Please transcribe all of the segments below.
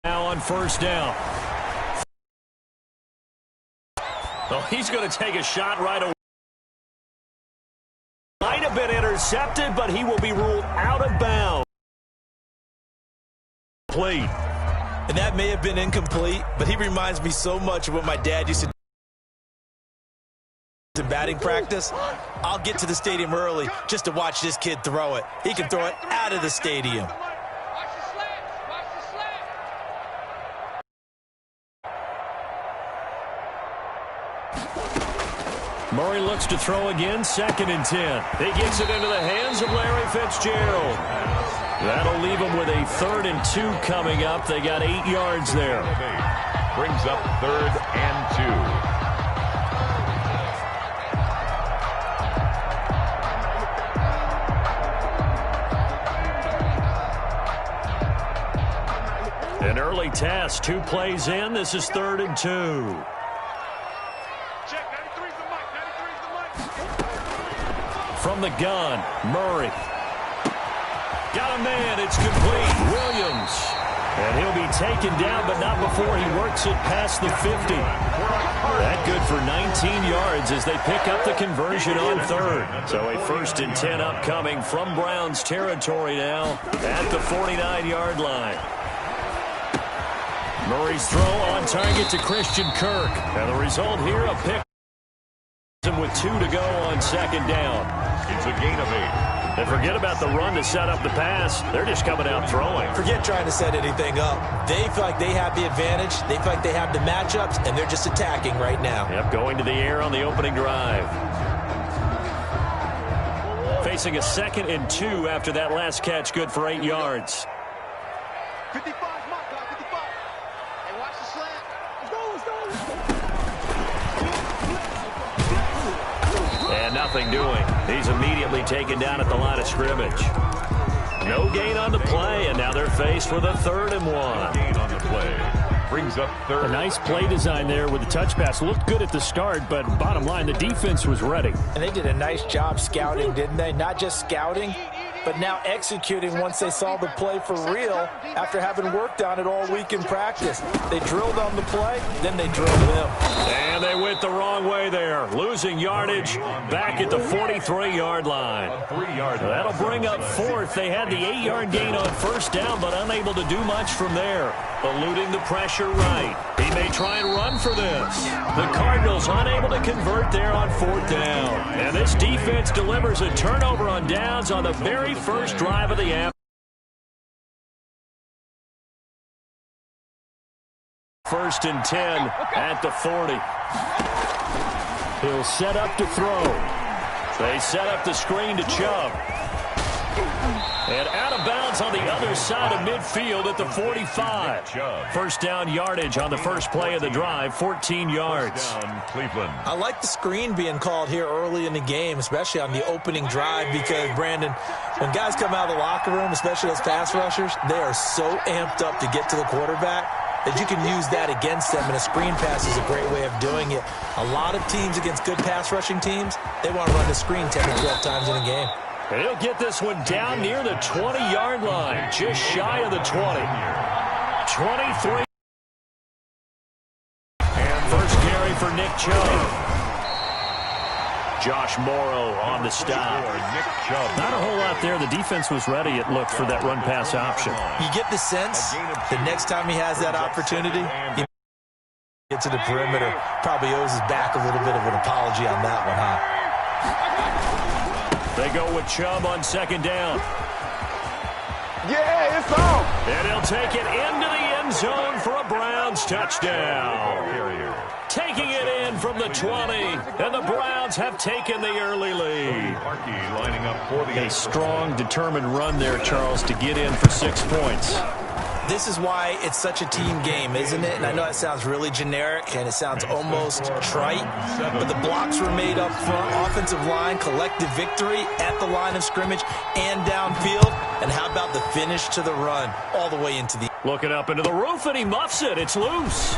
Now on first down. Oh, he's going to take a shot right away. Might have been intercepted, but he will be ruled out of bounds. Complete. And that may have been incomplete, but he reminds me so much of what my dad used to do in batting practice. I'll get to the stadium early just to watch this kid throw it. He can throw it out of the stadium. Murray looks to throw again, 2nd and 10. He gets it into the hands of Larry Fitzgerald. That'll leave them with a 3rd and 2 coming up. They got 8 yards there. Brings up 3rd and 2. An early test, 2 plays in. This is 3rd and 2. From the gun, Murray. Got a man, it's complete. Williams. And he'll be taken down, but not before he works it past the 50. That good for 19 yards as they pick up the conversion on 3rd. So a 1st and 10 upcoming from Browns territory now at the 49-yard line. Murray's throw on target to Christian Kirk. And the result here, a pick with 2 to go on 2nd down. It's a gain of 8. And forget about the run to set up the pass. They're just coming out throwing. Forget trying to set anything up. They feel like they have the advantage. They feel like they have the matchups, and they're just attacking right now. Yep, going to the air on the opening drive. Facing a 2nd and 2 after that last catch, good for 8 yards. 55, Mark, 55. Hey, watch the slant. And nothing doing. He's immediately taken down at the line of scrimmage. No gain on the play, and now they're faced with a 3rd and 1. Gain on the play. Brings up 3rd. A nice play design there with the touch pass. Looked good at the start, but bottom line, the defense was ready. And they did a nice job scouting, didn't they? Not just scouting, but now executing once they saw the play for real after having worked on it all week in practice. They drilled on the play, then they drilled him. And they went the wrong way there, losing yardage back at the 43-yard line. That'll bring up 4th. They had the 8-yard gain on 1st down, but unable to do much from there. Eluding the pressure right. He may try and run for this. The Cardinals unable to convert there on 4th down. And this defense delivers a turnover on downs on the very first drive of the afternoon. 1st and 10 at the 40. He'll set up to throw. They set up the screen to Chubb. And out of bounds on the other side of midfield at the 45. 1st down yardage on the first play of the drive, 14 yards. Cleveland. I like the screen being called here early in the game, especially on the opening drive, because, Brandon, when guys come out of the locker room, especially those pass rushers, they are so amped up to get to the quarterback that you can use that against them, and a screen pass is a great way of doing it. A lot of teams against good pass rushing teams, they want to run the screen 10 to 12 times in a game. And he'll get this one down near the 20-yard line, just shy of the 20. 23. And first carry for Nick Chubb. Josh Morrow on the stop. Not a whole lot there. The defense was ready, it looked, for that run-pass option. You get the sense the next time he has that opportunity, he gets to the perimeter. Probably owes his back a little bit of an apology on that one, huh? They go with Chubb on 2nd down. Yeah, it's on. And he'll take it into the end zone for a Browns touchdown. Taking it in from the 20, and the Browns have taken the early lead. Lining up for the a strong, determined run there, Charles, to get in for 6 points. This is why it's such a team game, isn't it? And I know that sounds really generic and it sounds almost trite, but the blocks were made up front, offensive line, collective victory at the line of scrimmage and downfield. And how about the finish to the run all the way into the... Looking up into the roof, and he muffs it. It's loose.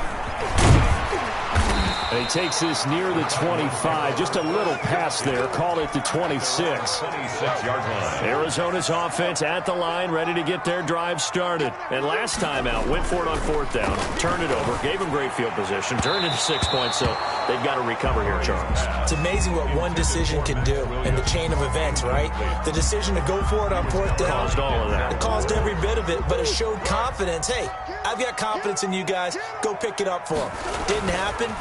And he takes this near the 25. Just a little pass there. Call it the 26. 26-yard line. Arizona's offense at the line, ready to get their drive started. And last time out, went for it on fourth down, turned it over, gave them great field position, turned into 6 points, so they've got to recover here, Charles. It's amazing what one decision can do in the chain of events, right? The decision to go for it on fourth down. Caused all of that. It caused every bit of it, but it showed confidence. Hey, I've got confidence in you guys. Go pick it up for them. Didn't happen.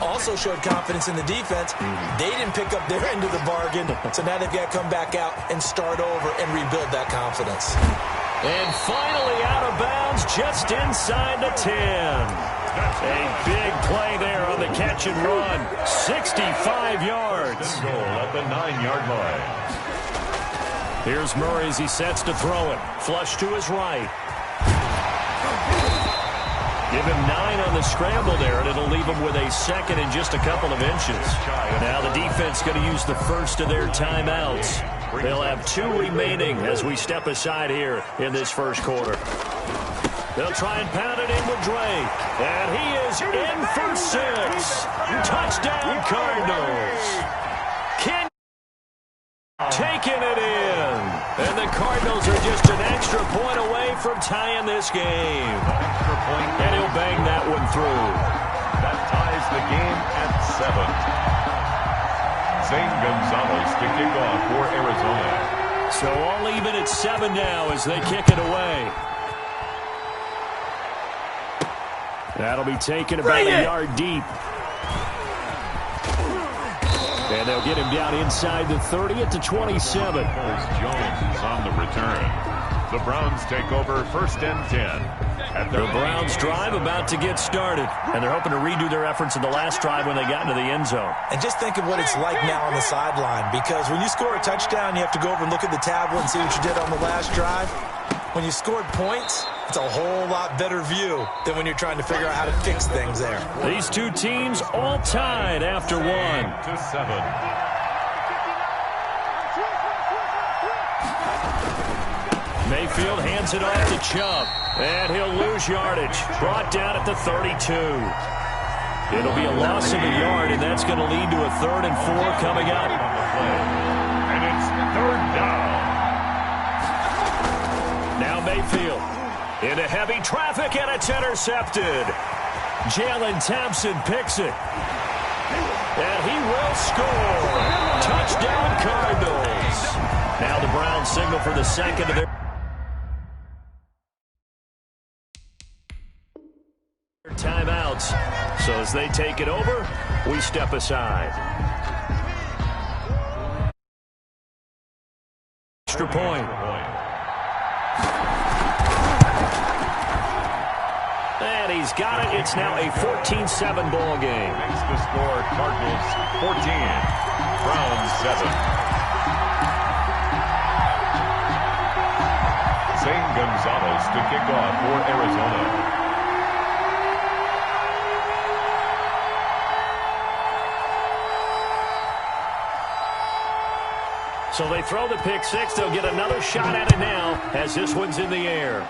Also showed confidence in the defense. They didn't pick up their end of the bargain, so now they've got to come back out and start over and rebuild that confidence. And finally out of bounds, just inside the 10. A big play there on the catch and run. 65 yards. Goal at the 9-yard line. Here's Murray as he sets to throw it. Flush to his right. Give him 9 on the scramble there, and it'll leave him with a second and just a couple of inches. Now the defense going to use the first of their timeouts. They'll have 2 remaining as we step aside here in this first quarter. They'll try and pound it in with Drake. And he is in for 6. Touchdown, Cardinals. King taking it in. And the Cardinals are just an extra point away from tying this game. Extra point. And he'll bang that one through. That ties the game at 7. Zane Gonzalez to kick off for Arizona. So all even at 7 now as they kick it away. That'll be taken about a yard deep. And they'll get him down inside the 30 at the 27. Jones is on the return. The Browns take over first and 10. The Browns drive about to get started. And they're hoping to redo their efforts in the last drive when they got into the end zone. And just think of what it's like now on the sideline, because when you score a touchdown, you have to go over and look at the tablet and see what you did on the last drive. When you scored points, it's a whole lot better view than when you're trying to figure out how to fix things there. These two teams all tied after 1. To 7. Mayfield hands it off to Chubb. And he'll lose yardage. Brought down at the 32. It'll be a loss of a yard, and that's going to lead to a 3rd and 4 coming up. And it's 3rd down. Now Mayfield into heavy traffic, and it's intercepted. Jalen Thompson picks it. And he will score. Touchdown, Cardinals. Now the Browns signal for the second of their timeouts. So as they take it over, we step aside. Extra point. And he's got it. It's now a 14-7 ball game. Makes the score Cardinals 14, Browns 7. Zane Gonzalez to kick off for Arizona. So they throw the pick 6. They'll get another shot at it now as this one's in the air.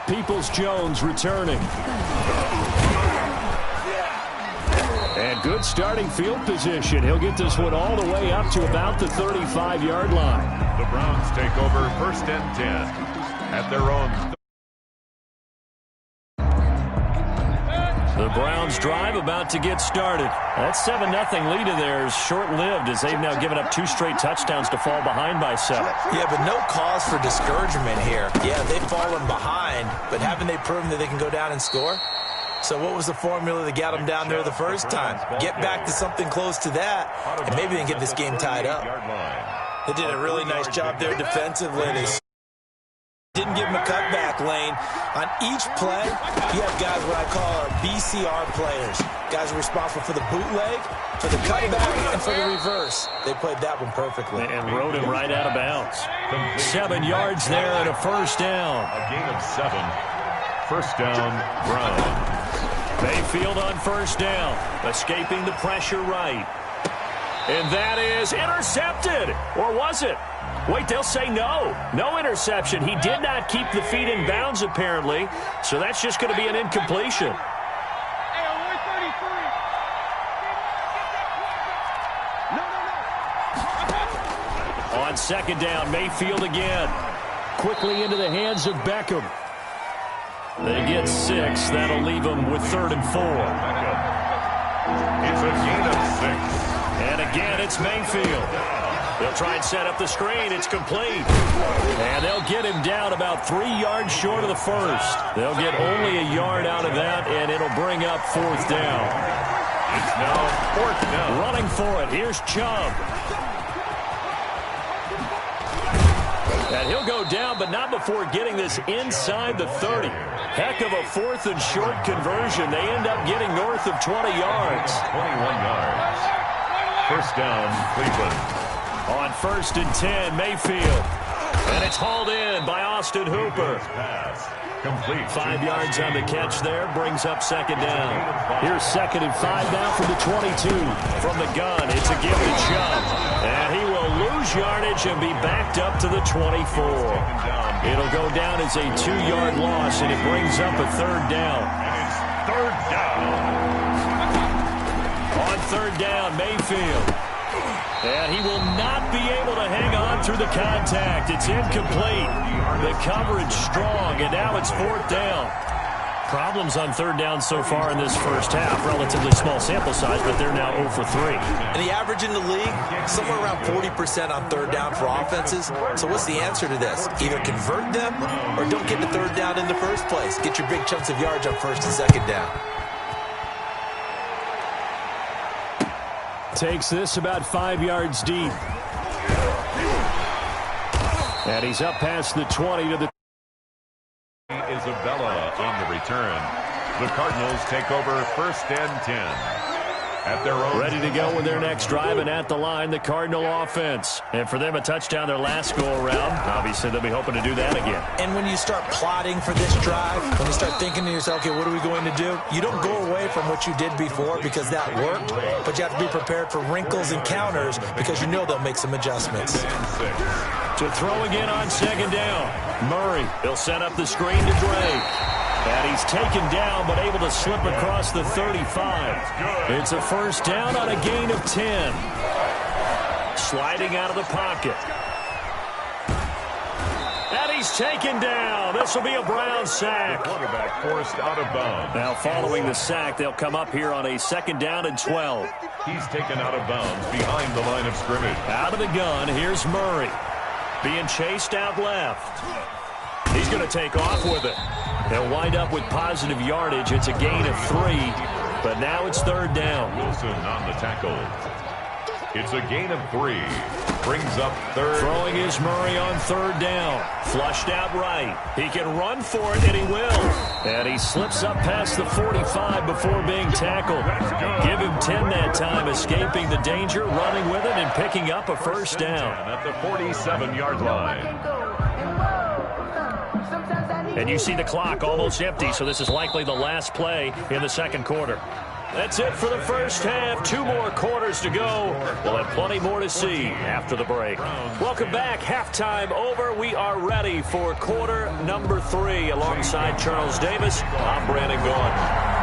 Peoples-Jones returning. And good starting field position. He'll get this one all the way up to about the 35-yard line. The Browns take over first and 10 at their own. The Browns drive about to get started. That 7-0 lead of theirs short-lived as they've now given up 2 straight touchdowns to fall behind by 7. Yeah, but no cause for discouragement here. Yeah, they've fallen behind, but haven't they proven that they can go down and score? So what was the formula that got them down there the first time? Get back to something close to that, and maybe they can get this game tied up. They did a really nice job there defensively. They didn't give him a cutback lane. On each play, you have guys what I call our BCR players. Guys are responsible for the bootleg, for the cutback, and for the reverse. They played that one perfectly. And rode him right out of bounds. 7 yards there and a first down. A gain of 7. First down, Browns. Mayfield on first down, escaping the pressure right. And that is intercepted. Or was it? Wait, they'll say no. No interception. He did not keep the feet in bounds, apparently. So that's just going to be an incompletion. second down. Mayfield again. Quickly into the hands of Beckham. They get 6. That'll leave them with 3rd and 4. It's a gain of 6. And again, it's Mayfield. They'll try and set up the screen. It's complete. And they'll get him down about 3 yards short of the first. They'll get only a yard out of that, and it'll bring up 4th down. It's now 4th down. Running for it. Here's Chubb. And he'll go down, but not before getting this inside the 30. Heck of a 4th and short conversion. They end up getting north of 20 yards. 21 yards. First down, Cleveland. On 1st and 10, Mayfield. And it's hauled in by Austin Hooper. Pass. Complete. 5 yards on the catch there, brings up 2nd down. Here's 2nd and 5 now from the 22. From the gun, it's a give to Chubb. And he will lose yardage and be backed up to the 24. It'll go down as a 2-yard loss, and it brings up a 3rd down. And it's 3rd down. On 3rd down, Mayfield. And he will not be able to hang on through the contact. It's incomplete. The coverage strong, and now it's 4th down. Problems on 3rd down so far in this first half. Relatively small sample size, but they're now 0 for 3. And the average in the league, somewhere around 40% on 3rd down for offenses. So what's the answer to this? Either convert them or don't get to 3rd down in the first place. Get your big chunks of yards on 1st and 2nd down. Takes this about 5 yards deep. And he's up past the 20 to the... Isabella on the return. The Cardinals take over 1st and 10. At their own. Ready to go with their next drive, and at the line, the Cardinal offense. And for them, a touchdown their last go-around. Obviously, they'll be hoping to do that again. And when you start plotting for this drive, when you start thinking to yourself, okay, what are we going to do? You don't go away from what you did before because that worked, but you have to be prepared for wrinkles and counters because you know they'll make some adjustments. To throw again on 2nd down. Murray, he'll set up the screen to Drake. And he's taken down, but able to slip across the 35. It's a 1st down on a gain of 10. Sliding out of the pocket. And he's taken down. This will be a Brown sack. Quarterback forced out of bounds. Now following the sack, they'll come up here on a 2nd down and 12. He's taken out of bounds behind the line of scrimmage. Out of the gun, here's Murray. Being chased out left. He's going to take off with it. They'll wind up with positive yardage. It's a gain of 3, but now it's 3rd down. Wilson on the tackle. It's a gain of 3. Brings up 3rd. Throwing is Murray on 3rd down. Flushed out right. He can run for it, and he will. And he slips up past the 45 before being tackled. Give him 10 that time, escaping the danger, running with it, and picking up a 1st down. At the 47-yard line. And you see the clock almost empty, so this is likely the last play in the 2nd quarter. That's it for the first half. 2 more quarters to go. We'll have plenty more to see after the break. Welcome back. Halftime over. We are ready for quarter number 3. Alongside Charles Davis, I'm Brandon Gaudin.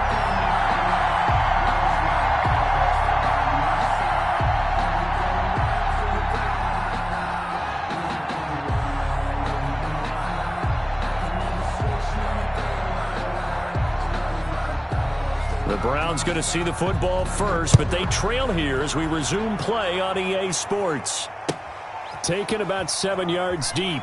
The Browns going to see the football first, but they trail here as we resume play on EA Sports. Taken about 7 yards deep.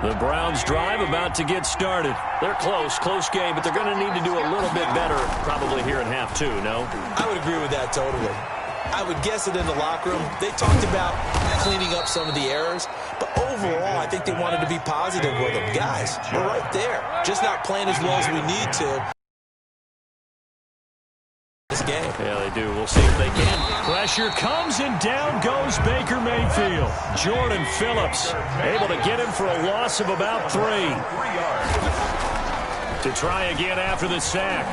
The Browns drive about to get started. They're close game, but they're going to need to do a little bit better probably here in half 2, no? I would agree with that totally. I would guess it in the locker room. They talked about cleaning up some of the errors, but overall, I think they wanted to be positive with them. Guys, we're right there. Just not playing as well as we need to. This game. Yeah, they do. We'll see if they can. Pressure comes, and down goes Baker Mayfield. Jordan Phillips able to get him for a loss of about 3. To try again after the sack,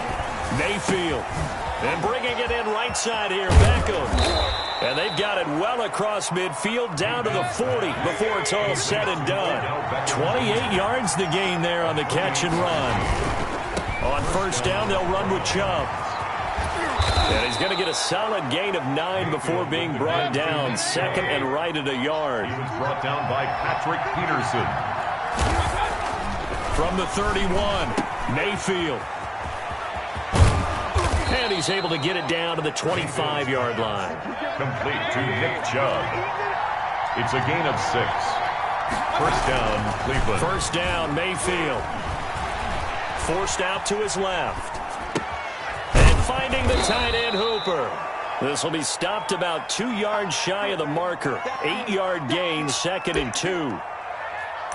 Mayfield. And bringing it in right side here, Beckham. And they've got it well across midfield down to the 40 before it's all said and done. 28 yards the gain there on the catch and run. On first down, they'll run with Chubb. And he's going to get a solid gain of 9 before being brought down. Second and right at a yard. He was brought down by Patrick Peterson. From the 31, Mayfield. And he's able to get it down to the 25-yard line. Complete to Nick Chubb. It's a gain of 6. First down, Cleveland. First down, Mayfield. Forced out to his left. And finding the tight end, Hooper. This will be stopped about 2 yards shy of the marker. 8-yard gain, 2nd and 2.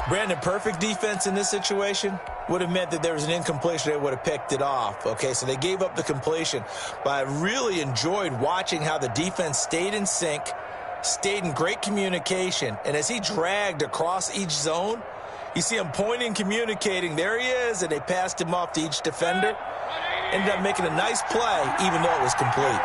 Brandon, perfect defense in this situation would have meant that there was an incompletion. They would have picked it off. Okay, so they gave up the completion. But I really enjoyed watching how the defense stayed in sync, stayed in great communication. And as he dragged across each zone, you see him pointing, communicating. There he is, and they passed him off to each defender. Ended up making a nice play, even though it was complete.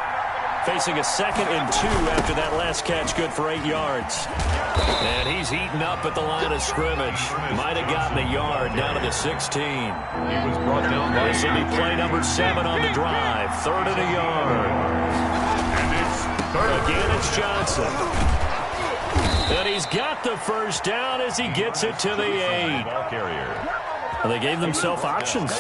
Facing a 2nd and 2 after that last catch, good for 8 yards. And he's heating up at the line of scrimmage. Might have gotten a yard down to the 16. He was brought down by... This will be play number 7 on the drive. 3rd and a yard. And it's third. Again, it's Johnson. And he's got the first down as he gets it to the 8. Ball carrier. Well, they gave themselves options.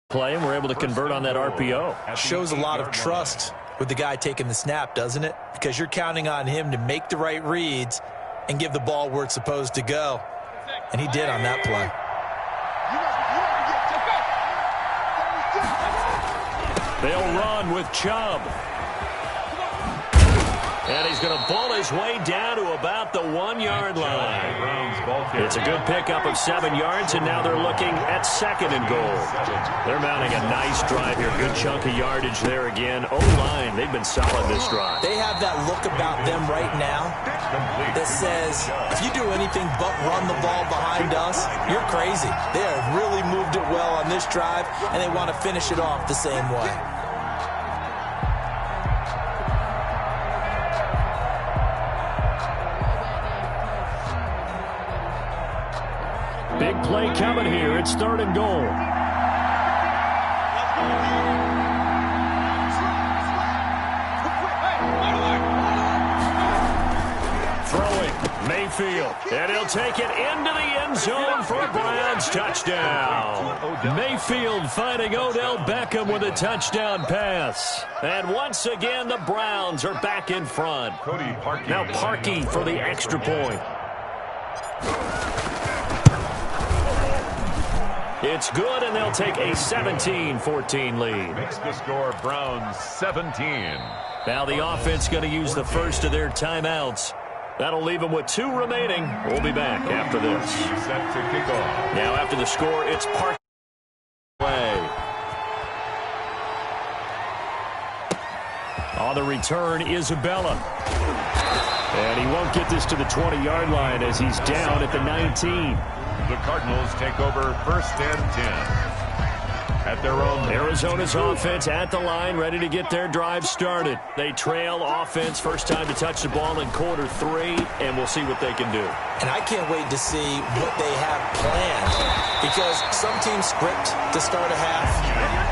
Play and were able to convert on that RPO. Shows a lot of trust with the guy taking the snap, doesn't it? Because you're counting on him to make the right reads and give the ball where it's supposed to go. And he did on that play. They'll run with Chubb. And he's going to bull his way down to about the 1-yard line. It's a good pickup of 7 yards, and now they're looking at 2nd and goal. They're mounting a nice drive here. Good chunk of yardage there again. O-line, they've been solid this drive. They have that look about them right now that says, if you do anything but run the ball behind us, you're crazy. They have really moved it well on this drive, and they want to finish it off the same way. Big play coming here. It's 3rd and goal. Throwing, Mayfield. And he'll take it into the end zone for a Browns touchdown. Mayfield finding Odell Beckham with a touchdown pass. And once again, the Browns are back in front. Now Parkey for the extra point. It's good, and they'll take a 17-14 lead. Makes the score Browns 17. Now the offense going to use the first of their timeouts. That'll leave them with 2 remaining. We'll be back after this. Set to kick off. Now after the score, it's Park. On the return, Isabella. And he won't get this to the 20-yard line as he's down at the 19. The Cardinals take over 1st and 10. At their own. Arizona's offense at the line, ready to get their drive started. They trail offense, first time to touch the ball in quarter 3, and we'll see what they can do. And I can't wait to see what they have planned, because some teams script to start a half.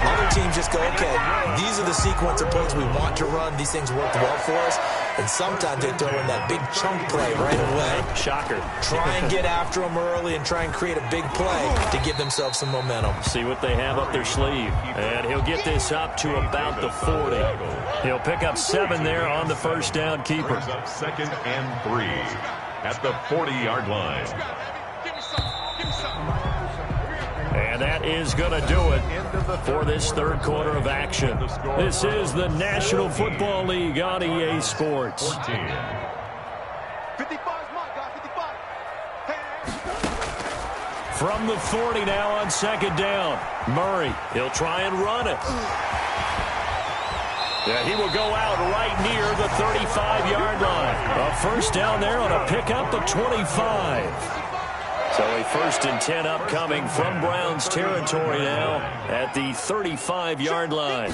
Other teams just go, okay, these are the sequence of plays we want to run. These things worked well for us. And sometimes they throw in that big chunk play right away. Shocker. Try and get after them early and try and create a big play to give themselves some momentum. See what they have up their sleeve. And he'll get this up to about the 40. He'll pick up 7 there on the first down keeper. Brings up 2nd and 3 at the 40-yard line. And that is going to do it for this 3rd quarter of action. This is the National Football League on EA Sports. 14. 55 mark, guys, 55. From the 40 now on 2nd down. Murray, he'll try and run it. Yeah, he will go out right near the 35-yard line. A first down there on a pickup of 25. So a 1st and 10 upcoming from Browns territory now at the 35-yard line.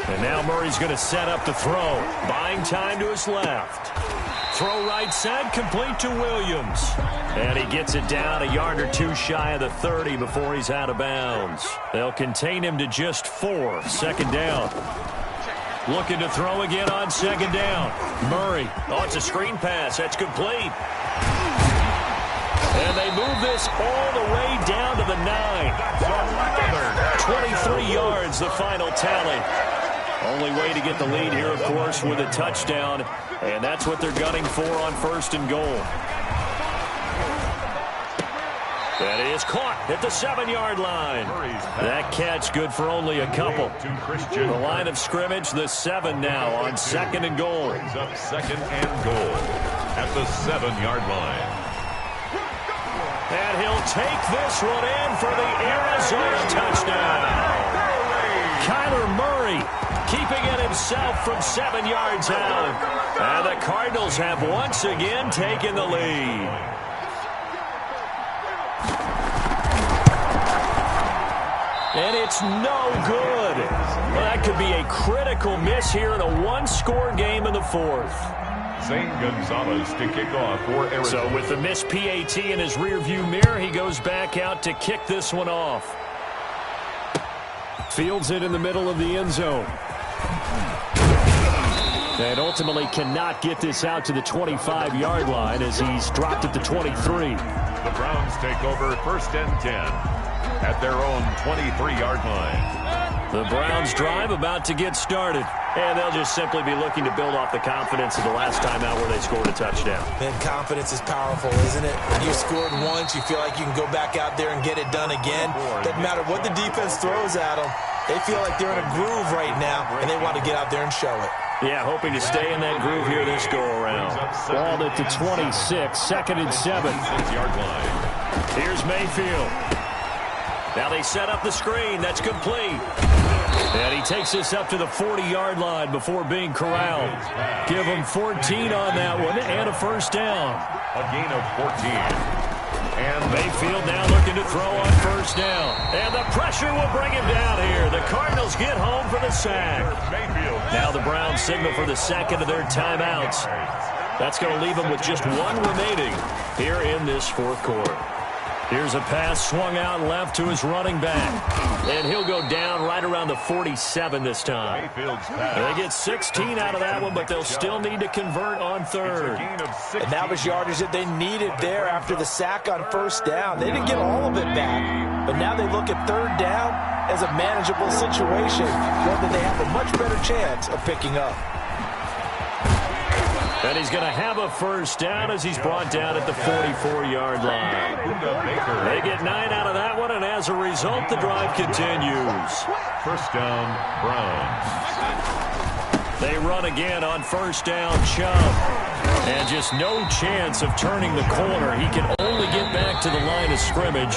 And now Murray's going to set up to throw. Buying time to his left. Throw right side, complete to Williams. And he gets it down a yard or two shy of the 30 before he's out of bounds. They'll contain him to just 4. 2nd down. Looking to throw again on 2nd down. Murray. Oh, it's a screen pass. That's complete. And they move this all the way down to the 9. 23 yards, the final tally. Only way to get the lead here, of course, with a touchdown. And that's what they're gunning for on 1st and goal. That is caught at the 7-yard line. That catch good for only a couple. The line of scrimmage, the 7 now on 2nd and goal. Brings up 2nd and goal at the 7-yard line. And he'll take this one in for the Arizona touchdown. Kyler Murray keeping it himself from 7 yards out. And the Cardinals have once again taken the lead. And it's no good. Well, that could be a critical miss here in a 1-score game in the 4th. Zane Gonzalez to kick off for Arizona. So with the missed PAT in his rearview mirror, he goes back out to kick this one off. Fields it in the middle of the end zone. And ultimately cannot get this out to the 25-yard line as he's dropped at the 23. The Browns take over 1st and 10 at their own 23-yard line. The Browns drive about to get started. And they'll just simply be looking to build off the confidence of the last time out where they scored a touchdown. Man, confidence is powerful, isn't it? When you scored once, you feel like you can go back out there and get it done again. Doesn't matter what the defense throws at them. They feel like they're in a groove right now, and they want to get out there and show it. Yeah, hoping to stay in that groove here this go-around. Ball at the 26, 2nd and 7. 6-yard line. Here's Mayfield. Now they set up the screen. That's complete. And he takes this up to the 40-yard line before being corralled. Give him 14 on that one and a 1st down. A gain of 14. And Mayfield now looking to throw on 1st down. And the pressure will bring him down here. The Cardinals get home for the sack. Now the Browns signal for the 2nd of their timeouts. That's going to leave them with just 1 remaining here in this 4th quarter. Here's a pass swung out left to his running back. And he'll go down right around the 47 this time. They get 16 out of that one, but they'll still need to convert on 3rd. And that was yardage that they needed there after the sack on 1st down. They didn't get all of it back, but now they look at 3rd down as a manageable situation, one that they have a much better chance of picking up. And he's going to have a 1st down as he's brought down at the 44-yard line. They get 9 out of that one, and as a result, the drive continues. 1st down, Browns. They run again on 1st down, Chubb. And just no chance of turning the corner. He can only get back to the line of scrimmage.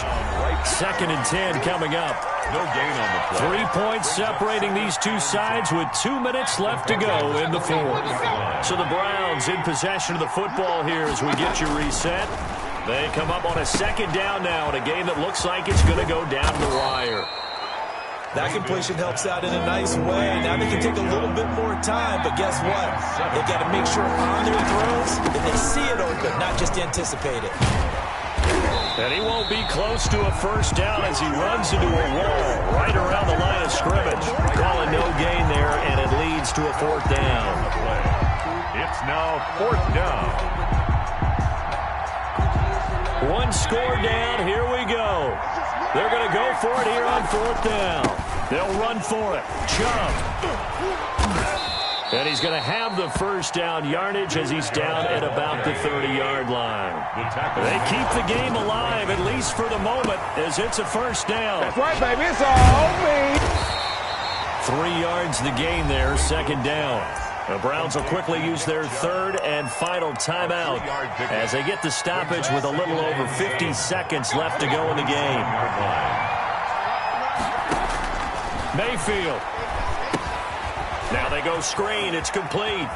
2nd and 10 coming up. No gain on the play. 3 points separating these two sides with 2 minutes left to go in the 4th. So the Browns in possession of the football here as we get you reset. They come up on a 2nd down now in a game that looks like it's going to go down the wire. That completion helps out in a nice way. Now they can take a little bit more time, but guess what? They got to make sure on their throws that they see it open, not just anticipate it. And he won't be close to a 1st down as he runs into a wall right around the line of scrimmage. Calling no gain there, and it leads to a 4th down. It's now 4th down. 1 score down. Here we go. They're going to go for it here on 4th down. They'll run for it. Chubb. And he's going to have the 1st down yardage as he's down at about the 30-yard line. They keep the game alive, at least for the moment, as it's a 1st down. That's right, baby. It's all me. 3 yards the gain there, 2nd down. The Browns will quickly use their 3rd and final timeout as they get the stoppage with a little over 50 seconds left to go in the game. Mayfield. Now they go screen. It's complete.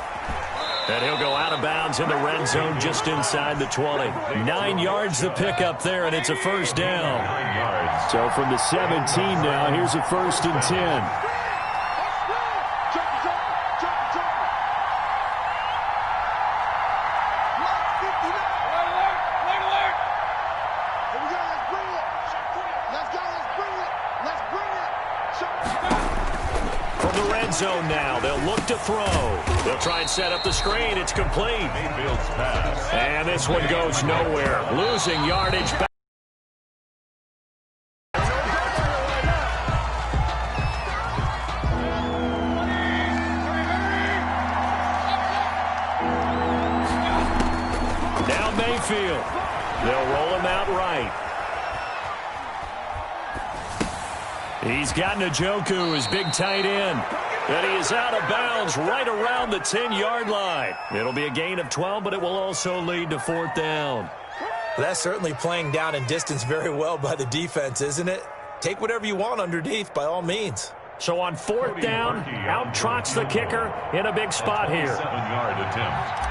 And he'll go out of bounds in the red zone just inside the 20. 9 yards the pickup there, and it's a first down. 9 yards. So from the 17 now, here's a 1st and 10. Zone now. They'll look to throw. They'll try and set up the screen. It's complete. Mayfield's pass. And this one goes nowhere. Losing yardage back. Now Mayfield. They'll roll him out right. He's got Njoku, his big tight end. And he is out of bounds right around the 10-yard line. It'll be a gain of 12, but it will also lead to 4th down. That's certainly playing down in distance very well by the defense, isn't it? Take whatever you want underneath, by all means. So on 4th down, out trots the kicker in a big spot here. 7-yard attempt.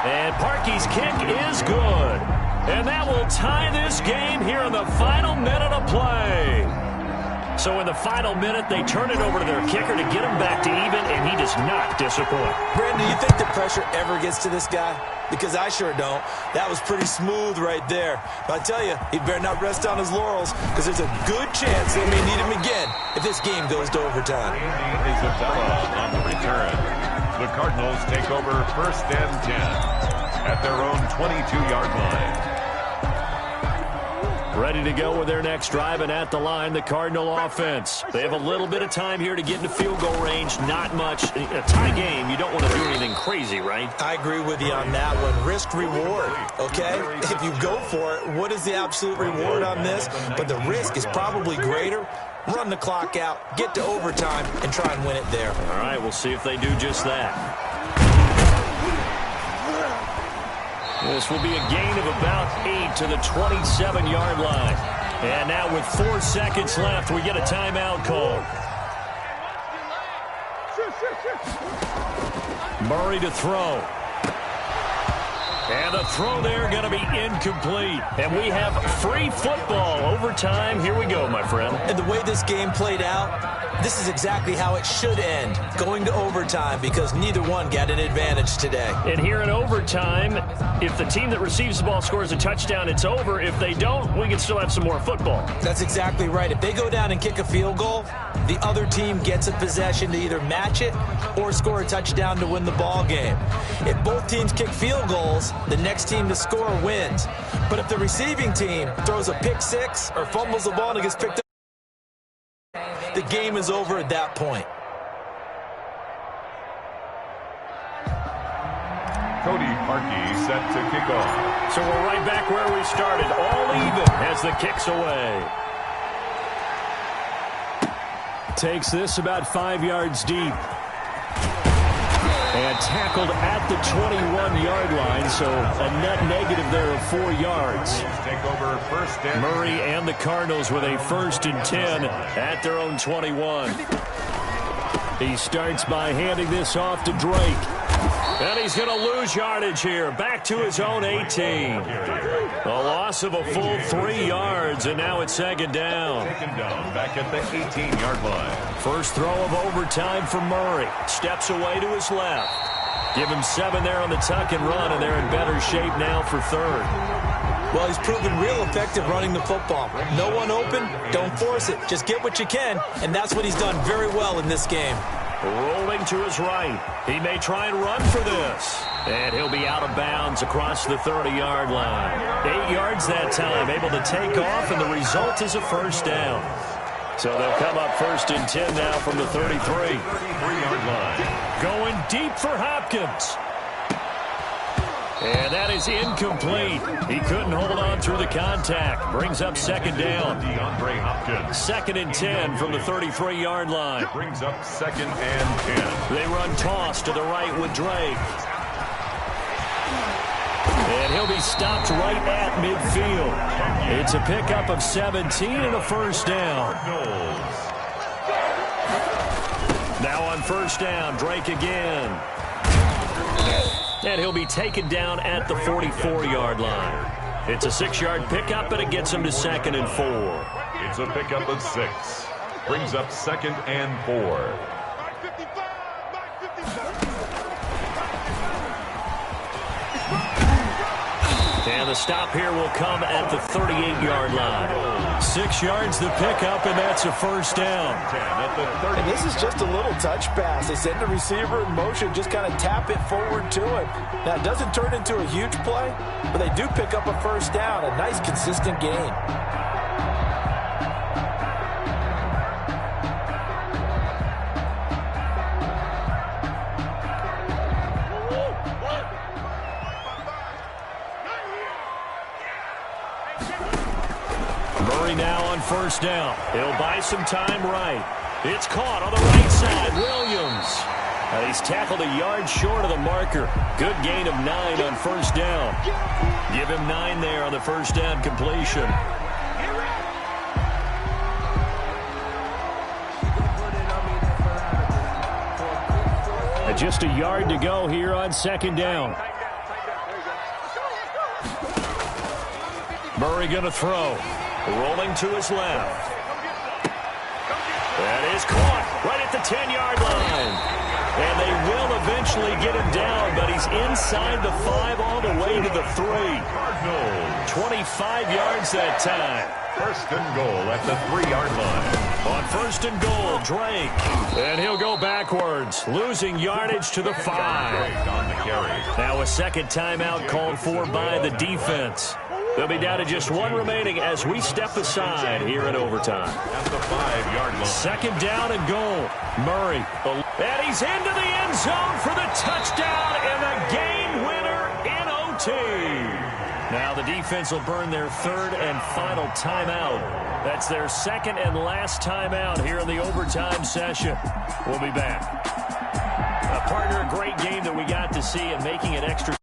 And Parkey's kick is good. And that will tie this game here in the final minute of play. So in the final minute, they turn it over to their kicker to get him back to even, and he does not disappoint. Brandon, do you think the pressure ever gets to this guy? Because I sure don't. That was pretty smooth right there. But I tell you, he better not rest on his laurels, because there's a good chance they may need him again if this game goes to overtime. Isabella on the return. The Cardinals take over 1st and 10 at their own 22-yard line. Ready to go with their next drive, and at the line, the Cardinal offense. They have a little bit of time here to get into field goal range. Not much. A tie game, you don't want to do anything crazy, right? I agree with you on that one. Risk reward, okay? If you go for it, what is the absolute reward on this? But the risk is probably greater. Run the clock out, get to overtime, and try and win it there. All right, we'll see if they do just that. This will be a gain of about 8 to the 27-yard line. And now with 4 seconds left, we get a timeout call. Murray to throw. And the throw there going to be incomplete. And we have free football. Overtime. Here we go, my friend. And the way this game played out, this is exactly how it should end, going to overtime, because neither one got an advantage today. And here in overtime, if the team that receives the ball scores a touchdown, it's over. If they don't, we can still have some more football. That's exactly right. If they go down and kick a field goal, the other team gets a possession to either match it or score a touchdown to win the ball game. If both teams kick field goals, the next team to score wins. But if the receiving team throws a pick six or fumbles the ball and it gets picked up, the game is over at that point. Cody Parkey set to kick off. So we're right back where we started, all even as the kick's away. Takes this about 5 yards deep. And tackled at the 21-yard line, so a net negative there of 4 yards. Take over 1st and Murray and the Cardinals with a 1st and 10 at their own 21. He starts by handing this off to Drake. And he's going to lose yardage here. Back to his own 18. A loss of a full 3 yards, and now it's 2nd down. Taken down back at the 18-yard line. First throw of overtime for Murray. Steps away to his left. Give him 7 there on the tuck and run, and they're in better shape now for 3rd. Well, he's proven real effective running the football. No one open, don't force it. Just get what you can, and that's what he's done very well in this game. Rolling to his right. He may try and run for this. And he'll be out of bounds across the 30-yard line. 8 yards that time, able to take off, and the result is a 1st down. So they'll come up 1st and 10 now from the 33. 33-yard line. Going deep for Hopkins. And that is incomplete. He couldn't hold on through the contact. Brings up 2nd down. DeAndre Hopkins. 2nd and 10 from the 33-yard line. Brings up 2nd and 10. They run toss to the right with Drake. And he'll be stopped right at midfield. It's a pickup of 17 and a 1st down. Now on first down, Drake again. And he'll be taken down at the 44-yard line. It's a 6-yard pickup, and it gets him to 2nd and 4. It's a pickup of 6. Brings up 2nd and 4. And the stop here will come at the 38-yard line. 6 yards the pickup, and that's a first down. And this is just a little touch pass. They send the receiver in motion, just kind of tap it forward to him. Now, it doesn't turn into a huge play, but they do pick up a first down, a nice, consistent gain. Murray now on first down. He'll buy some time right. It's caught on the right side. Williams. He's tackled a yard short of the marker. Good gain of 9 on first down. Give him 9 there on the first down completion. Just a yard to go here on second down. Murray going to throw. Rolling to his left. That is caught right at the 10-yard line. And they will eventually get him down, but he's inside the 5 all the way to the 3. 25 yards that time. First and goal at the 3-yard line. On first and goal, Drake. And he'll go backwards, losing yardage to the 5. On the carry. Now a second timeout called for by the defense. They'll be down to just 1 remaining as we step aside here in overtime. At the 5-yard line. Second down and goal. Murray. And he's into the end zone for the touchdown and the game winner in OT. Now the defense will burn their 3rd and final timeout. That's their 2nd and last timeout here in the overtime session. We'll be back. Partner, a great game that we got to see, and making it extra